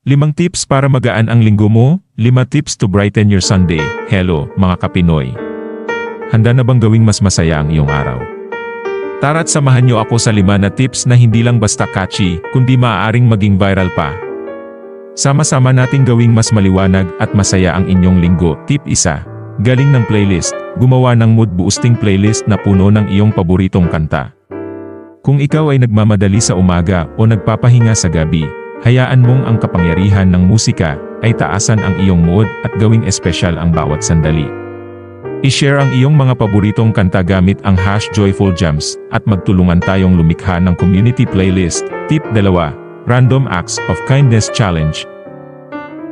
5 tips para magaan ang linggo mo, 5 tips to brighten your Sunday. Hello, mga Kapinoy. Handa na bang gawing mas masaya ang iyong araw? Tara't samahan niyo ako sa 5 na tips na hindi lang basta catchy, kundi maaaring maging viral pa. Sama-sama nating gawing mas maliwanag at masaya ang inyong linggo. Tip 1. Galing ng playlist. Gumawa ng mood-boosting playlist na puno ng iyong paboritong kanta. Kung ikaw ay nagmamadali sa umaga o nagpapahinga sa gabi, hayaan mong ang kapangyarihan ng musika ay taasan ang iyong mood at gawing espesyal ang bawat sandali. I-share ang iyong mga paboritong kanta gamit ang #JoyfulJams at magtulungan tayong lumikha ng community playlist. Tip 2. Random Acts of Kindness Challenge.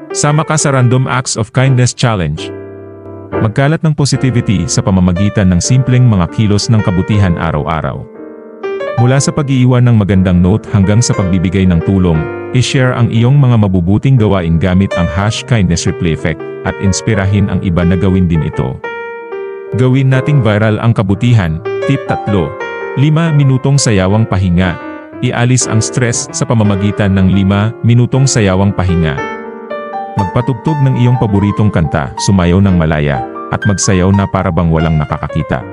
Sama ka sa Random Acts of Kindness Challenge. Magkalat ng positivity sa pamamagitan ng simpleng mga kilos ng kabutihan araw-araw. Mula sa pag-iiwan ng magandang note hanggang sa pagbibigay ng tulong, i-share ang iyong mga mabubuting gawain gamit ang #KindnessReplayEffect at inspirahin ang iba na gawin din ito. Gawin nating viral ang kabutihan. Tip 3. 5 minutong sayawang pahinga. Ialis ang stress sa pamamagitan ng 5 minutong sayawang pahinga. Magpatugtog ng iyong paboritong kanta, sumayaw ng malaya, at magsayaw na para bang walang nakakakita.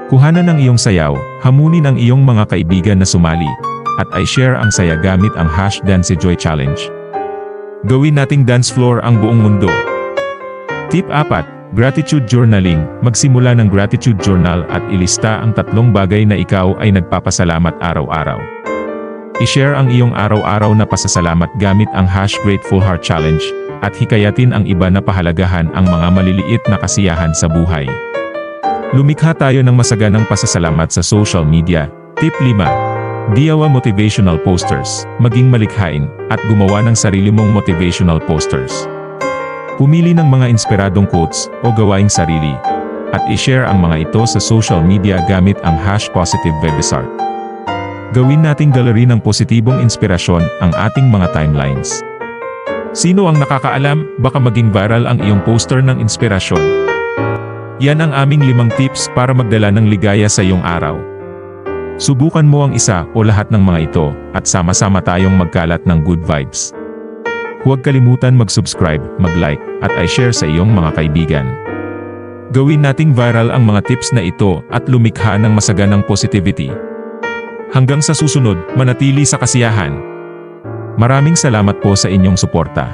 Kuhanan ng iyong sayaw, hamunin ang iyong mga kaibigan na sumali, at i-share ang saya gamit ang #DanceJoyChallenge. Gawin nating dance floor ang buong mundo. Tip 4. Gratitude Journaling. Magsimula ng gratitude journal at ilista ang 3 bagay na ikaw ay nagpapasalamat araw-araw. I-share ang iyong araw-araw na pasasalamat gamit ang #GratefulHeartChallenge, at hikayatin ang iba na pahalagahan ang mga maliliit na kasiyahan sa buhay. Lumikha tayo ng masaganang pasasalamat sa social media. Tip 5. Diyawa motivational posters. Maging malikhain, at gumawa ng sarili mong motivational posters. Pumili ng mga inspiradong quotes, o gawaing sarili, at i-share ang mga ito sa social media gamit ang #PositiveVibesArt. Gawin nating gallery ng positibong inspirasyon ang ating mga timelines. Sino ang nakakaalam, baka maging viral ang iyong poster ng inspirasyon. Yan ang aming 5 tips para magdala ng ligaya sa iyong araw. Subukan mo ang isa o lahat ng mga ito, at sama-sama tayong magkalat ng good vibes. Huwag kalimutan mag-subscribe, mag-like, at i-share sa iyong mga kaibigan. Gawin nating viral ang mga tips na ito at lumikha ng masaganang positivity. Hanggang sa susunod, manatili sa kasiyahan. Maraming salamat po sa inyong suporta.